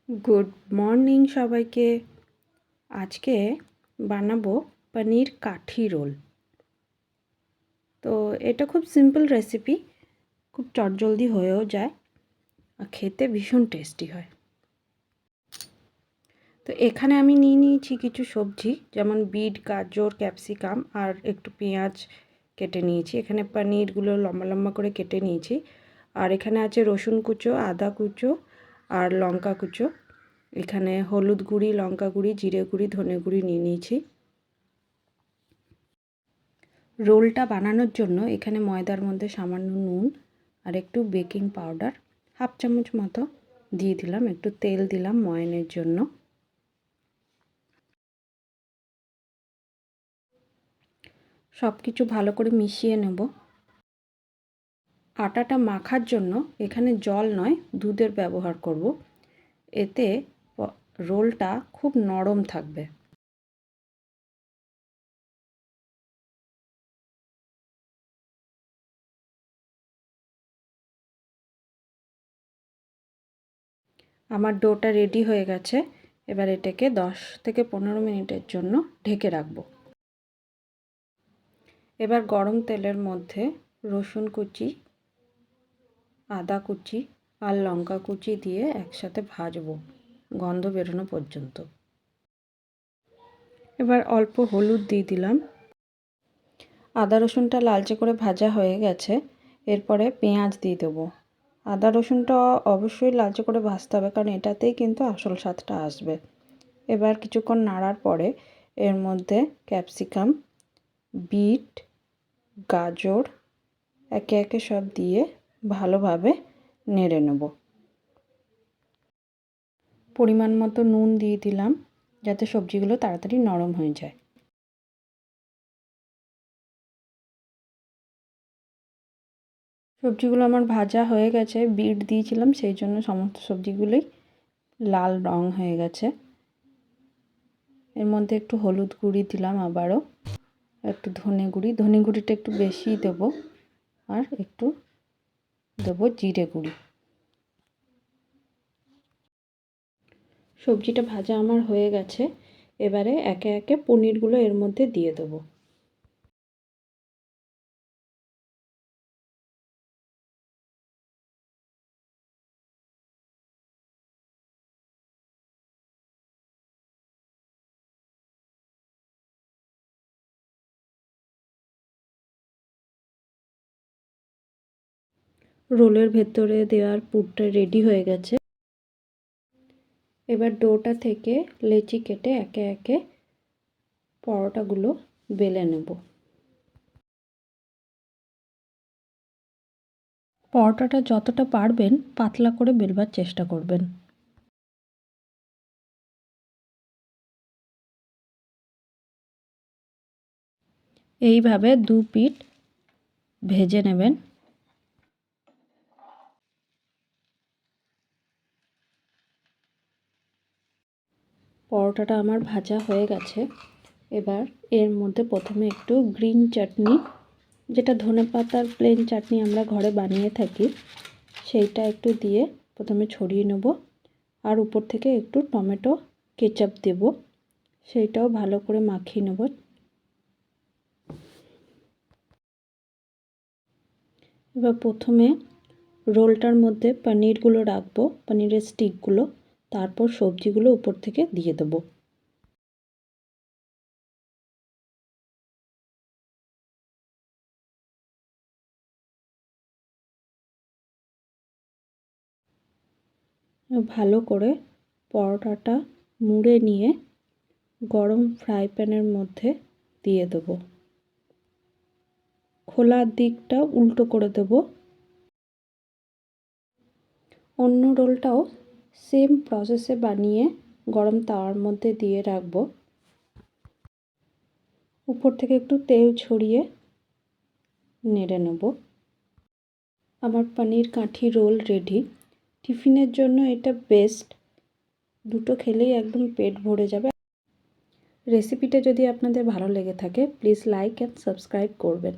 Good morning সবাইকে। আজকে বানাবো পনির কাঠি রোল। তো এটা খুব সিম্পল রেসিপি, খুব চটজলদি হয়েও যায় আর খেতে ভীষণ টেস্টি হয়। তো এখানে আমি নিয়েছি কিছু সবজি, যেমন বিট, গাজর, ক্যাপসিকাম আর একটু পেঁয়াজ কেটে নিয়েছি। এখানে পনিরগুলো লম্বা লম্বা করে কেটে নিয়েছি। আর এখানে আছে রসুন কুচো, আদা কুচো আর লঙ্কা কুচো। এখানে হলুদ গুঁড়ি, লঙ্কা গুঁড়ি, জিরে গুঁড়ি, ধনে গুঁড়ি নিয়ে নিয়েছি। রোলটা বানানোর জন্য এখানে ময়দার মধ্যে সামান্য নুন আর একটু বেকিং পাউডার হাফ চামচ মতো দিয়ে দিলাম। একটু তেল দিলাম ময়ানের জন্য। সব কিছু ভালো করে মিশিয়ে নেব। আটাটা মাখার জন্য এখানে জল নয়, দুধের ব্যবহার করব। এতে রোলটা খুব নরম থাকবে। আমার ডোটা রেডি হয়ে গেছে। এবার এটাকে 10 থেকে 15 মিনিটের জন্য ঢেকে রাখবো। এবার গরম তেলের মধ্যে রসুন কুচি, আদা কুচি আর লঙ্কা কুচি দিয়ে একসাথে ভাজবো গন্ধ বেরোনো পর্যন্ত। এবার অল্প হলুদ দিয়ে দিলাম। আদা রসুনটা লালচে করে ভাজা হয়ে গেছে। এরপরে পেঁয়াজ দিয়ে দেবো। আদা রসুনটা অবশ্যই লালচে করে ভাজতে হবে, কারণ এটাতেই কিন্তু আসল স্বাদটা আসবে। এবার কিছুক্ষণ নাড়ার পরে এর মধ্যে ক্যাপসিকাম, বিট, গাজর একে একে সব দিয়ে ভালোভাবে নেড়ে নেব। পরিমাণ মতো নুন দিয়ে দিলাম, যাতে সবজিগুলো তাড়াতাড়ি নরম হয়ে যায়। সবজিগুলো আমার ভাজা হয়ে গেছে। বিট দিয়েছিলাম, সেই জন্য সমস্ত সবজিগুলোই লাল রং হয়ে গেছে। এর মধ্যে একটু হলুদ গুঁড়ি দিলাম, আবারও একটু ধনে গুঁড়িটা একটু বেশি দেব, আর একটু দেবো জিরে গুঁড়ি। সবজিটা ভাজা আমার হয়ে গেছে। এবারে একে একে পনিরগুলো এর মধ্যে দিয়ে দেবো। রোলের ভেতরে দেওয়ার পুরটা রেডি হয়ে গেছে। এবার ডোটা থেকে লেচি কেটে একে একে পরোটাগুলো বেলে নেব। পরোটাটা যতটা পারবেন পাতলা করে বেলবার চেষ্টা করবেন। এইভাবে দু পিঠ ভেজে নেবেন। পরোটাটা আমার ভাজা হয়ে গেছে। এবার এর মধ্যে প্রথমে একটু গ্রিন চাটনি, যেটা ধনেপাতার প্লেন চাটনি আমরা ঘরে বানিয়ে থাকি, সেইটা একটু দিয়ে প্রথমে ছড়িয়ে নেব। আর উপর থেকে একটু টমেটো কেচাপ দেব, সেইটাও ভালো করে মাখিয়ে নেব। এবার প্রথমে রোলটার মধ্যে পনিরগুলো রাখবো, পনিরের স্টিকগুলো, তারপর সবজিগুলো উপর থেকে দিয়ে দেবো। ভালো করে পরোটাটা মুড়ে নিয়ে গরম ফ্রাই প্যানের মধ্যে দিয়ে দেবো। খোলা দিকটা উল্টো করে দেব। অন্য রোলটাও সেম প্রসেসে বানিয়ে গরম তাওয়ার মধ্যে দিয়ে রাখবো। উপর থেকে একটু তেল ছড়িয়ে নেড়ে নেব। আমার পনির কাঠি রোল রেডি। টিফিনের জন্য এটা বেস্ট। দুটো খেলেই একদম পেট ভরে যাবে। রেসিপিটা যদি আপনাদের ভালো লেগে থাকে, প্লিজ লাইক অ্যান্ড সাবস্ক্রাইব করবেন।